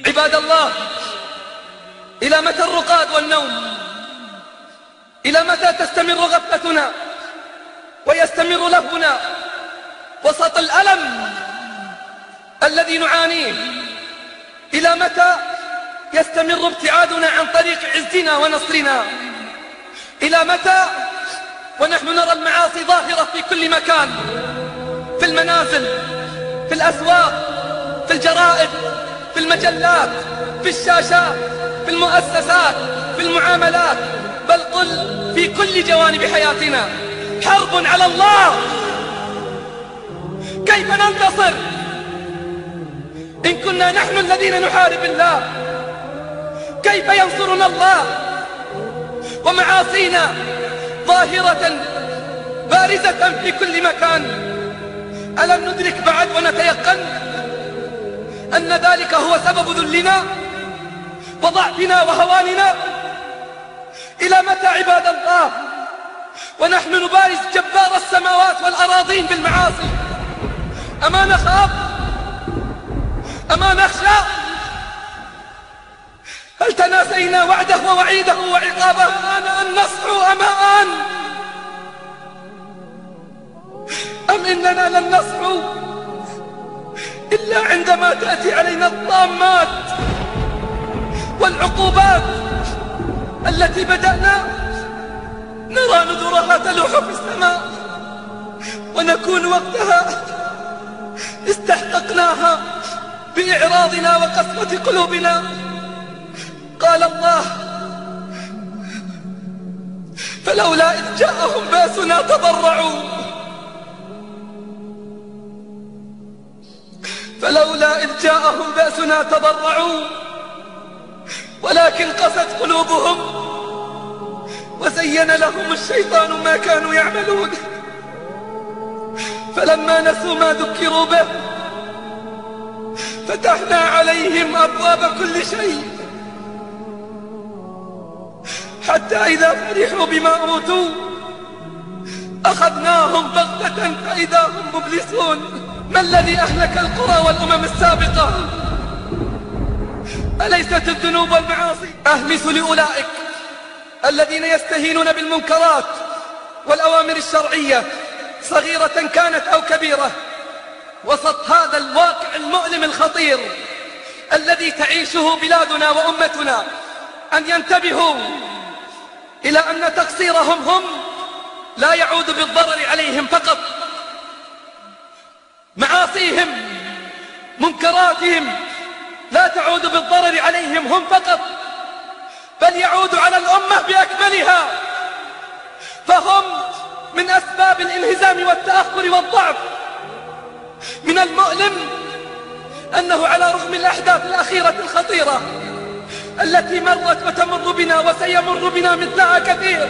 عباد الله، إلى متى الرقاد والنوم؟ إلى متى تستمر غفلتنا ويستمر لهونا وسط الألم الذي نعانيه؟ إلى متى يستمر ابتعادنا عن طريق عزنا ونصرنا؟ إلى متى ونحن نرى المعاصي ظاهرة في كل مكان، في المنازل، في الأسواق، في الجرائد، في المجلات، في الشاشات، في المؤسسات، في المعاملات، بل قل في كل جوانب حياتنا. حرب على الله. كيف ننتصر إن كنا نحن الذين نحارب الله؟ كيف ينصرنا الله ومعاصينا ظاهرة بارزة في كل مكان؟ ألم ندرك بعد ونتيقن أن ذلك هو سبب ذلنا وضعفنا وهواننا؟ إلى متى عباد الله ونحن نبارز جبار السماوات والأراضين بالمعاصي؟ أما نخاف؟ أما نخشى؟ هل تناسينا وعده ووعيده وعقابه؟ أن نصحو أم أم إننا لن نصحو إلا عندما تأتي علينا الطامات والعقوبات التي بدأنا نرى نذورها تلوح في السماء، ونكون وقتها استحققناها بإعراضنا وقسوة قلوبنا. قال الله: فلولا إذ جاءهم باسنا تضرعوا فلولا إذ جاءهم بأسنا تضرعوا ولكن قست قلوبهم وزين لهم الشيطان ما كانوا يعملون. فلما نسوا ما ذكروا به فتحنا عليهم أبواب كل شيء حتى إذا فرحوا بما أوتوا أخذناهم بغتة فإذا هم مبلسون. ما الذي أهلك القرى والأمم السابقة؟ أليست الذنوب والمعاصي؟ أهمس لأولئك الذين يستهينون بالمنكرات والأوامر الشرعية صغيرة كانت أو كبيرة وسط هذا الواقع المؤلم الخطير الذي تعيشه بلادنا وأمتنا، أن ينتبهوا إلى أن تقصيرهم هم لا يعود بالضرر عليهم فقط. معاصيهم، منكراتهم لا تعود بالضرر عليهم هم فقط، بل يعود على الأمة بأكملها. فهم من أسباب الانهزام والتأخر والضعف. من المؤلم أنه على رغم الأحداث الأخيرة الخطيرة التي مرت وتمر بنا وسيمر بنا مثلها كثير،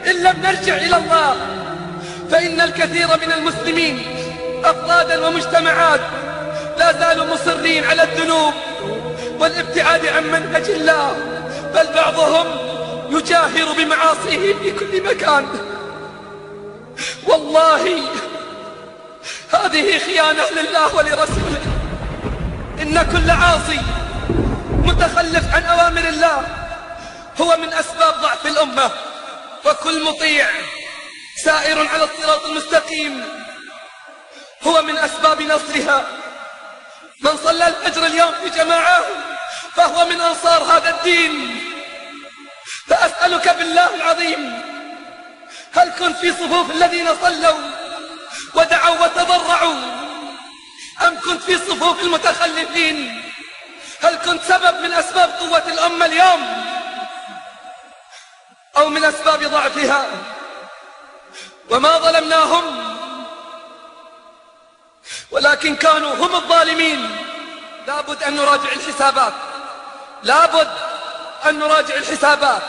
إن لم نرجع إلى الله فإن الكثير من المسلمين أفرادا ومجتمعات لا زالوا مصرين على الذنوب والابتعاد عن منهج الله، بل بعضهم يجاهر بمعاصيه في كل مكان. والله هذه خيانة لله ولرسوله. إن كل عاصي متخلف عن أوامر الله هو من أسباب ضعف الأمة، وكل مطيع سائر على الصراط المستقيم هو من أسباب نصرها. من صلى الفجر اليوم في جماعة فهو من أنصار هذا الدين. فأسألك بالله العظيم، هل كنت في صفوف الذين صلوا ودعوا وتضرعوا، أم كنت في صفوف المتخلفين؟ هل كنت سبب من أسباب قوة الأمة اليوم أو من أسباب ضعفها؟ وما ظلمناهم ولكن كانوا هم الظالمين. لابد أن نراجع الحسابات، لابد أن نراجع الحسابات.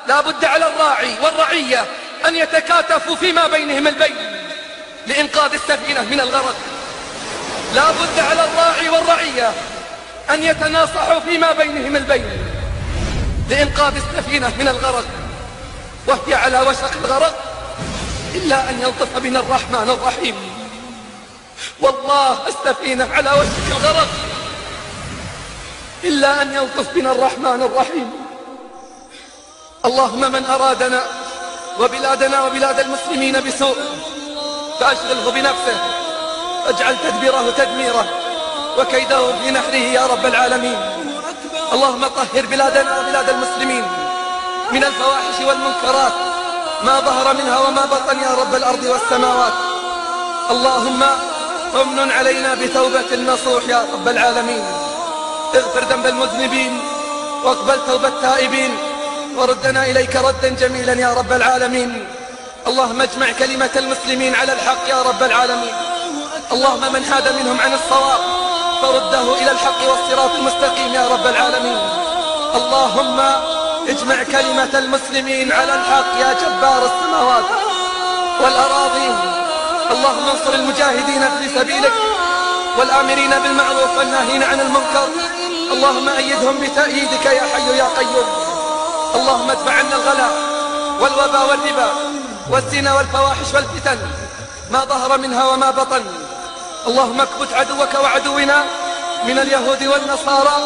لابد على الراعي والرعية أن يتكاتفوا فيما بينهم البين لإنقاذ السفينة من الغرق. لابد على الراعي والرعية أن يتناصحوا فيما بينهم البين لإنقاذ السفينة من الغرق، وهي على وشك الغرق إلا أن يلطف بنا الرحمن الرحيم. والله السفينة على وشك الغرق إلا أن يلطف بنا الرحمن الرحيم. اللهم من أرادنا وبلادنا وبلاد المسلمين بسوء فأشغله بنفسه، اجعل تدبيره تدميره وكيده في نحره يا رب العالمين. اللهم طهر بلادنا وبلاد المسلمين من الفواحش والمنكرات ما ظهر منها وما بطن يا رب الأرض والسماوات. اللهم امن علينا بتوبة نصوح يا رب العالمين. اغفر ذنب المذنبين واقبل توبة التائبين وردنا إليك ردا جميلا يا رب العالمين. اللهم اجمع كلمة المسلمين على الحق يا رب العالمين. اللهم من حاد منهم عن الصواب فرده إلى الحق والصراط المستقيم يا رب العالمين. اللهم اجمع كلمة المسلمين على الحق يا جبار السماوات والأراضين. اللهم انصر المجاهدين في سبيلك والآمرين بالمعروف والناهين عن المنكر. اللهم أيدهم بتأييدك يا حي يا قيوم. اللهم ادفع عنا الغلاء والوباء والربا والزنا والفواحش والفتن ما ظهر منها وما بطن. اللهم اكبت عدوك وعدونا من اليهود والنصارى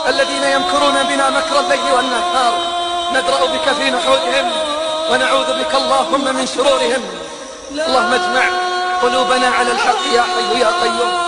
الذين يمكرون بنا مكر الليل والنهار. ندرأ بك في نحورهم ونعوذ بك اللهم من شرورهم. اللهم اجمع قلوبنا على الحق يا حي يا قيوم.